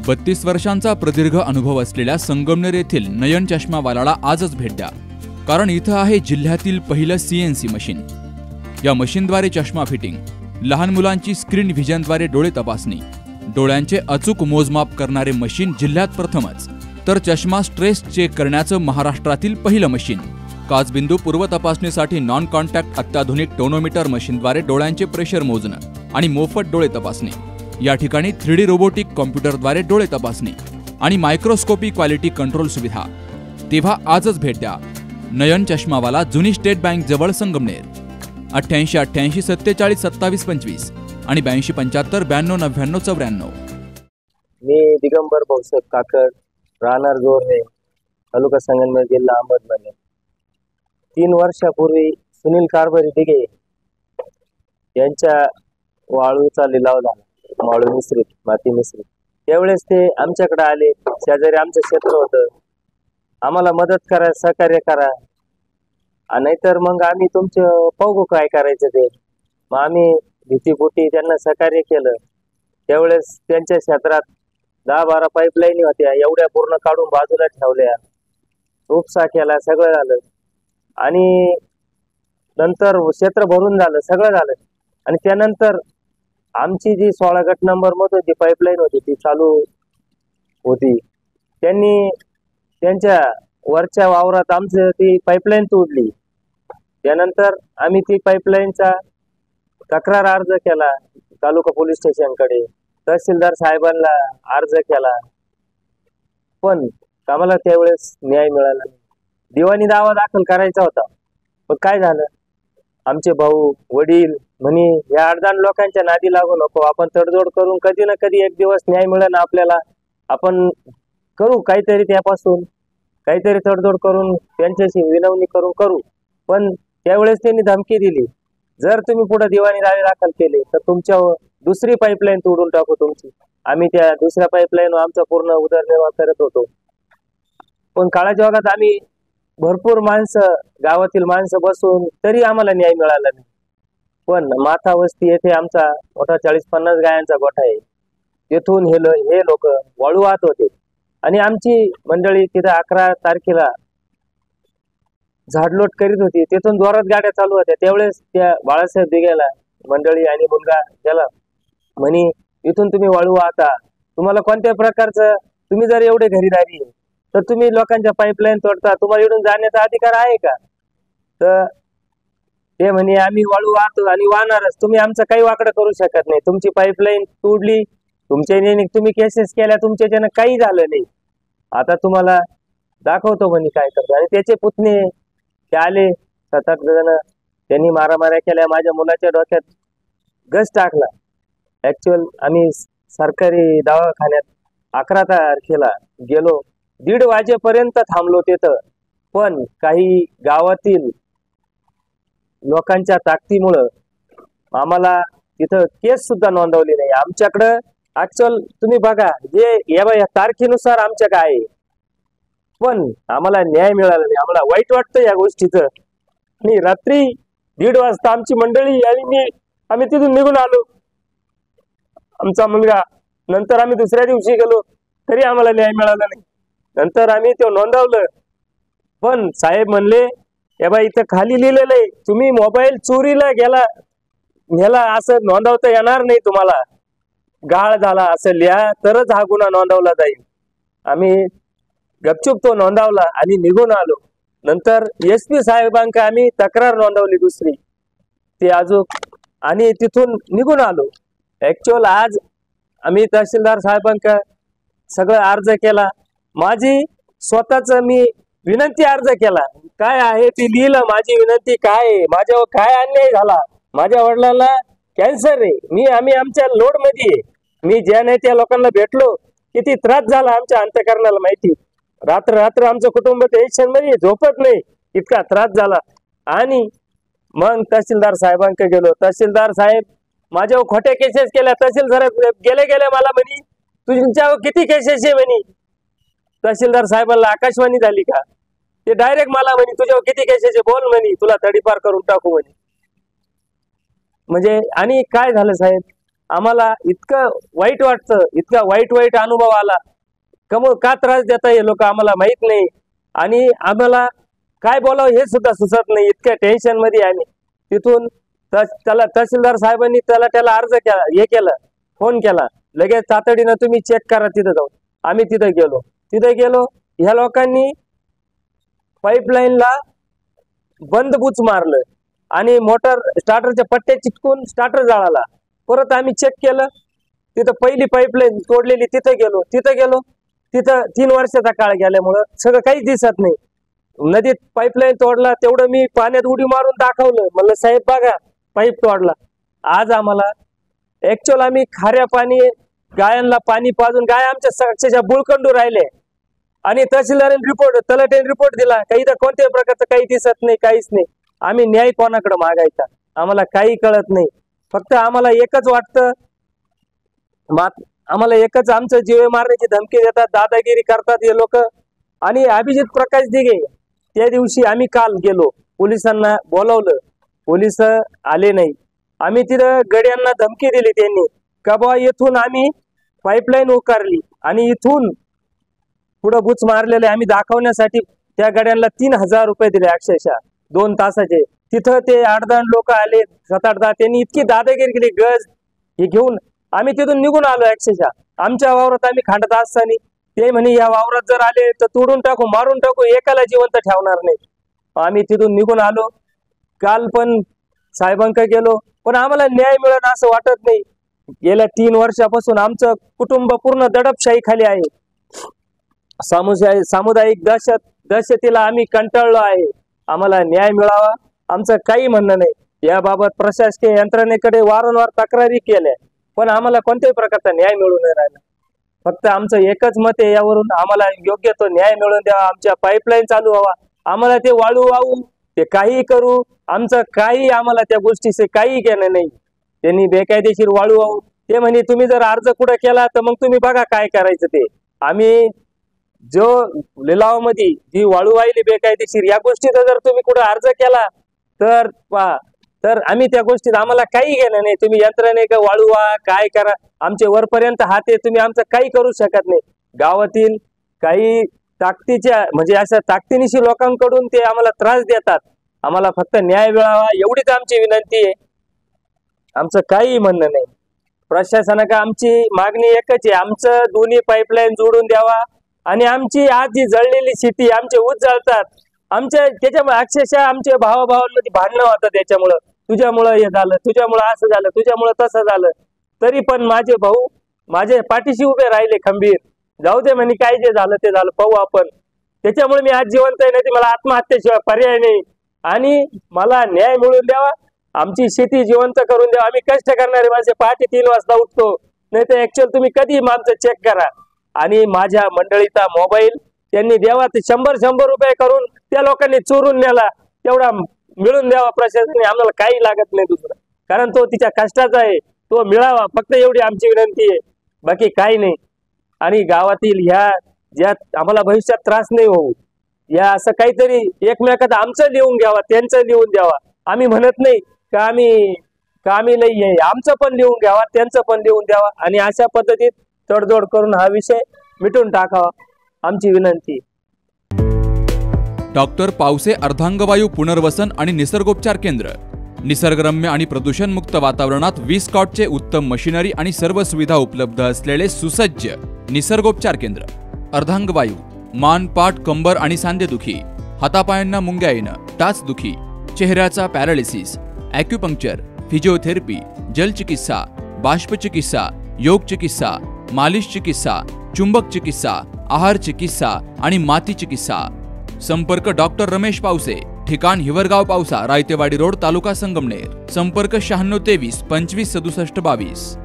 32 वर्षांचा प्रदीर्घ अनुभव असलेल्या संगमनेर येथील नयन चष्मावालाला आजच भेट द्या, कारण इथं आहे जिल्ह्यातील पहिलं CNC मशीन। या मशीनद्वारे चष्मा फिटिंग, लहान मुलांची स्क्रीन व्हिजनद्वारे डोळे तपासणी, डोळ्यांचे अचूक मोजमाप करणारे मशीन जिल्ह्यात प्रथमच, तर चष्मा स्ट्रेस चेक करण्याचं महाराष्ट्रातील पहिलं मशीन। काचबिंदू पूर्व तपासणीसाठी नॉन कॉन्टॅक्ट अत्याधुनिक टोनोमीटर मशीनद्वारे डोळ्यांचे प्रेशर मोजणं आणि मोफत डोळे तपासणी। या ठिकाणी 3D रोबोटिक कॉम्प्युटरद्वारे डोळे तपासणी आणि मायक्रोस्कोपी क्वालिटी कंट्रोल सुविधा। तेव्हा आजच भेट द्या नयन चष्मावाला, जुनी स्टेट बँक जवळ, संगमनेर। 88 88 47 27 25 आणि 82 75 92 99 94। मी दिगंबर भाऊसाहेब काकड, राहणार जोरणे, तालुका संगमनेर, जिल्हा अहमदनगर। 3 वर्षापूर्वी सुनील कारभारी दिघे यांच्या वाळूचा लिलाव झाला, वाळू मिश्रित, माती मिश्रित। त्यावेळेस ते आमच्याकडे आले, शेजारी आमचं क्षेत्र होतं, आम्हाला मदत करा, सहकार्य करा, नाहीतर मग आम्ही तुमचं पाहू काय करायचं ते। मग आम्ही भीतीपोटी त्यांना सहकार्य केलं। त्यावेळेस त्यांच्या क्षेत्रात 10-12 पाईपलाईन होत्या, एवढ्या पूर्ण काढून बाजूला ठेवल्या, उपसा केला, सगळं झालं। आणि नंतर क्षेत्र भरून झालं, सगळं झालं। आणि त्यानंतर आमची जी 16 गट नंबर मधून जी पाईपलाईन होती ती चालू होती, त्यांनी त्यांच्या वरच्या वावरात आमचं ती पाईपलाईन तोडली। त्यानंतर आम्ही ती पाईपलाईनचा तक्रार अर्ज केला तालुका पोलीस स्टेशनकडे, तहसीलदार साहेबांना अर्ज केला, पण आम्हाला त्यावेळेस न्याय मिळाला नाही। दिवाणी दावा दाखल करायचा होता, पण काय झालं, आमचे भाऊ वडील म्हणे या अडदान लोकांच्या नादी लागू नको, आपण तडजोड करून कधी ना कधी एक दिवस न्याय मिळेल आपल्याला, आपण करू काहीतरी, त्यापासून काहीतरी तडजोड करून त्यांच्याशी विनवणी करू। पण त्यावेळेस त्यांनी धमकी दिली, जर तुम्ही पुढे दिवाणी दावे दाखल केले तर तुमच्या दुसरी पाईपलाईन तोडून टाकू तुमची। आम्ही त्या दुसऱ्या पाईपलाईन आमचा पूर्ण उदरनिर्वाह करत होतो। पण काळाच्या ओघात आम्ही भरपूर माणसं, गावातील माणसं बसून तरी आम्हाला न्याय मिळाला नाही। पण माथा वस्ती येथे आमचा मोठा 40-50 गायांचा गोठा आहे, तेथून हे लोक वाळू वाहत होते आणि आमची मंडळी तिथे 11 तारखेला झाडलोट करीत होती, तेथून जोरात गाड्या चालू होत्या। त्यावेळेस त्या बाळासाहेब दिघेला मंडळी आणि मुलगा त्याला म्हणे, इथून तुम्ही वाळू वाहता, तुम्हाला कोणत्या प्रकारचं, तुम्ही जर एवढे घरीदारी तर तुम्ही लोकांच्या पाईपलाईन तोडता, तुम्हाला इथून जाण्याचा अधिकार आहे का? तर ते म्हणे आम्ही वाळू वाहतो आणि वाहणारच, तुम्ही आमचं काही वाकडं करू शकत नाही, तुमची पाईपलाईन तोडली, तुमच्या तुम्ही केसेस केल्या, तुमच्याच्यानं काही झालं नाही, आता तुम्हाला दाखवतो म्हणे काय करतो। आणि त्याचे पुतणे ते आले 7-8 जण, त्यांनी मारामाऱ्या केल्या, माझ्या मुलाच्या डोक्यात गज टाकला। ऍक्च्युअल आम्ही सरकारी दवाखान्यात 11 तारखेला गेलो, 1:30 वाजेपर्यंत थांबलो तिथं, पण काही गावातील लोकांच्या ताकदीमुळं आम्हाला तिथं केस सुद्धा नोंदवली नाही। आमच्याकडं ऍक्च्युअल तुम्ही बघा, जे या तारखेनुसार आमच्या काय आहे, पण आम्हाला न्याय मिळाला नाही। आम्हाला वाईट वाटतं या गोष्टीचं। आणि रात्री 1:30 वाजता आमची मंडळी आणि आम्ही तिथून निघून आलो, आमचा मुलगा। नंतर आम्ही दुसऱ्या दिवशी गेलो तरी आम्हाला न्याय मिळाला नाही। नंतर आम्ही ते नोंदवलं, पण साहेब म्हणले, ए बाई इथं खाली लिहिलेलं आहे, तुम्ही मोबाईल चोरीला गेला असं नोंदवता येणार नाही, तुम्हाला गाळ झाला असं लिहा तरच हा गुन्हा नोंदवला जाईल। आम्ही गपचूप तो नोंदवला आणि निघून आलो। नंतर SP साहेबांका आम्ही तक्रार नोंदवली दुसरी, ते अजून, आणि तिथून निघून आलो। ऍक्च्युअल आज आम्ही तहसीलदार साहेबांका सगळं अर्ज केला, माझी स्वतःच मी विनंती अर्ज केला, काय आहे ती लिहिलं, माझी विनंती काय आहे, माझ्यावर काय अन्याय झाला, माझ्या वडिलांना कॅन्सर आहे, आम्ही आमच्या लोड मध्ये आहे, मी ज्या नाही त्या लोकांना भेटलो, किती त्रास झाला आमच्या अंतःकरणाला माहिती, रात्र आमचं कुटुंब टेन्शन मध्ये, झोपत नाही, इतका त्रास झाला। आणि मग तहसीलदार साहेबांकडे गेलो, तहसीलदार साहेब माझ्यावर खोट्या केसेस केल्या, तहसीलदार गेले मला म्हणे तुमच्यावर किती केसेस आहे म्हणे। तहसीलदार साहेबांना आकाशवाणी झाली का, ते डायरेक्ट मला म्हणे तुझ्यावर किती केसेस आहे बोल म्हणे, तुला तडीपार करून टाकू म्हणे। म्हणजे आणि काय झालं साहेब, आम्हाला इतकं वाईट वाटतं, इतका वाईट अनुभव आला. का त्रास देता हे लोक आम्हाला माहित नाही आणि आम्हाला काय बोलावं हे सुद्धा सुचत नाही. इतक्या टेन्शन मध्ये आम्ही तिथून त्याला तहसीलदार साहेबांनी त्याला अर्ज केला, हे केलं, फोन केला, लगेच तातडीनं तुम्ही चेक करा तिथं जाऊन. आम्ही तिथं गेलो. ह्या लोकांनी पाईपलाईनला बंद बुच मारलं आणि मोटर स्टार्टरच्या पट्ट्या चिटकून स्टार्टर जळाला. परत आम्ही चेक केलं, तिथं पहिली पाईपलाईन तोडलेली, तिथं गेलो. तिथं 3 वर्षाचा काळ गेल्यामुळं सगळं काहीच दिसत नाही. नदीत पाईपलाईन तोडला तेवढं मी पाण्यात उडी मारून दाखवलं, म्हणलं साहेब बघा पाईप तोडला. आज आम्हाला ऍक्च्युअल आम्ही खाऱ्या पाणी गायांना पाणी पाजून गाय आमच्या अक्षरशः बुळकंडू राहिले आणि तहसीलदारांनी तलाठ्याने रिपोर्ट दिला, काही तर कोणत्याही प्रकारचं काही दिसत नाही, काहीच नाही. आम्ही न्याय कोणाकडे मागायचा आम्हाला काही कळत नाही. फक्त आम्हाला एकच वाटतं, आम्हाला एकच आमचं जीवे मारण्याची धमकी देतात, दादागिरी करतात हे लोक. आणि अभिजित प्रकाश दिघे त्या दिवशी आम्ही काल गेलो, पोलिसांना बोलावलं, पोलिस आले नाही. आम्ही तिथं गड्यांना धमकी दिली त्यांनी का बाबा इथून आम्ही पाईपलाईन उकारली आणि इथून पुढं बुच मारलेले आम्ही दाखवण्यासाठी त्या गड्यांना 3000 रुपये दिले अक्षरशः 2 तासाचे. तिथं ते 8-10 लोक आले, 7-8 त्यांनी इतकी दादागिरी केली, गज हे घेऊन आम्ही तिथून निघून आलो. अक्षरशः आमच्या वावरात आम्ही खांडत असताना ते म्हणे या वावरात जर आले तर तोडून टाकू, मारून टाकू, एकाला जिवंत ठेवणार नाही. आम्ही तिथून निघून आलो. काल पण साहेबांकडे गेलो, पण आम्हाला न्याय मिळत असं वाटत नाही. गेल्या 3 वर्षापासून आमचं कुटुंब पूर्ण दडपशाही खाली आहे. सामुदायिक दहशतीला आम्ही कंटाळलो आहे. आम्हाला न्याय मिळावा, आमचं काही म्हणणं नाही. याबाबत प्रशासकीय यंत्रणेकडे वारंवार तक्रारी केल्या, पण आम्हाला कोणत्याही प्रकारचा न्याय मिळू नाही राहिला. फक्त आमचं एकच मत आहे, यावरून आम्हाला योग्य तो न्याय मिळवून द्यावा. आमच्या पाईपलाईन चालू व्हावा, आम्हाला ते वाळू वाहू, ते काही करू, आमचं काही आम्हाला त्या गोष्टीचे काही घेणं नाही. त्यांनी बेकायदेशीर वाळू वाहू, ते म्हणे तुम्ही जर अर्ज कुठं केला तर मग तुम्ही बघा काय करायचं ते. आम्ही जो लिलावामध्ये जी वाळू वाहिली बेकायदेशीर, या गोष्टीचा जर तुम्ही कुठं अर्ज केला तर आम्ही त्या गोष्टीत आम्हाला काही घेणं नाही. तुम्ही यंत्रणे का वाळू व्हा, काय करा, आमचे वरपर्यंत हात आहे, तुम्ही आमचं काही करू शकत नाही. गावातील काही ताकदीच्या म्हणजे अशा ताकदीनिशी लोकांकडून ते आम्हाला त्रास देतात. आम्हाला फक्त न्याय मिळावा एवढीच आमची विनंती आहे. आमचं काही म्हणणं नाही. प्रशासनाला आमची मागणी एकच आहे, आमचं दोन्ही पाईपलाईन जोडून द्यावा आणि आमची आज जी जळलेली शेती, आमचे ऊस जळतात, आमच्या त्याच्यामुळे अक्षरशः आमच्या भावाभावांमध्ये भांडणं होतं. त्याच्यामुळं तुझ्यामुळं हे झालं, तुझ्यामुळं असं झालं, तुझ्यामुळं तसं झालं. तरी पण माझे भाऊ माझ्या पाठीशी उभे राहिले खंबीर, जाऊ दे म्हणे, काय जे झालं ते झालं, पाहू आपण. त्याच्यामुळे मी आज जिवंत आहे, नाही मला आत्महत्येशिवाय पर्याय नाही. आणि मला न्याय मिळवून द्यावा, आमची शेती जिवंत करून द्यावा. आम्ही कष्ट करणारे माणसे पहाटे 3 वाजता उठतो, नाही तर ऍक्च्युअल तुम्ही कधी आमचं चेक करा. आणि माझ्या मंडळीचा मोबाईल त्यांनी द्यावा, ते 100 रुपये करून त्या लोकांनी चोरून नेला, तेवढा मिळून द्यावा प्रशासनाने. आम्हाला काही लागत नाही दुसरं, कारण तो तिच्या कष्टाचा आहे, तो मिळावा, फक्त एवढी आमची विनंती आहे, बाकी काही नाही. आणि गावातील ह्या ज्या आम्हाला भविष्यात त्रास नाही होऊ, या असं काहीतरी एकमेकात आमचं लिहून घ्यावा, त्यांचं लिहून द्यावा. आम्ही म्हणत नाही का आम्ही नाही आहे, आमचं पण लिहून घ्यावा, त्यांचं पण लिहून द्यावा आणि अशा पद्धतीत तडजोड करून हा विषय मिटून टाकावा, आमची विनंती. डॉक्टर पावसे अर्धांगवायू पुनर्वसन आणि निसर्गोपचार केंद्र. निसर्गरम्य आणि प्रदूषणमुक्त वातावरणात 20 कॉटचे उत्तम मशिनरी आणि सर्व सुविधा उपलब्ध असलेले सुसज्ज निसर्गोपचार केंद्र. अर्धांगवायू, मान, पाठ, कंबर आणि सांधेदुखी, हातापायांना मुंग्या येणं, टाचदुखी, चेहऱ्याचा पॅरालिसिस, ॲक्युपंक्चर, फिजिओथेरपी, जलचिकित्सा, बाष्पचिकित्सा, योग चिकित्सा, मालिश चिकित्सा, चुंबक चिकित्सा, आहार चिकित्सा आणि माती चिकित्सा. संपर्क डॉक्टर रमेश पावसे, ठिकाण हिवरगाव पावसा, रायतेवाडी रोड, तालुका संगमनेर. संपर्क 96 23 25 67 22.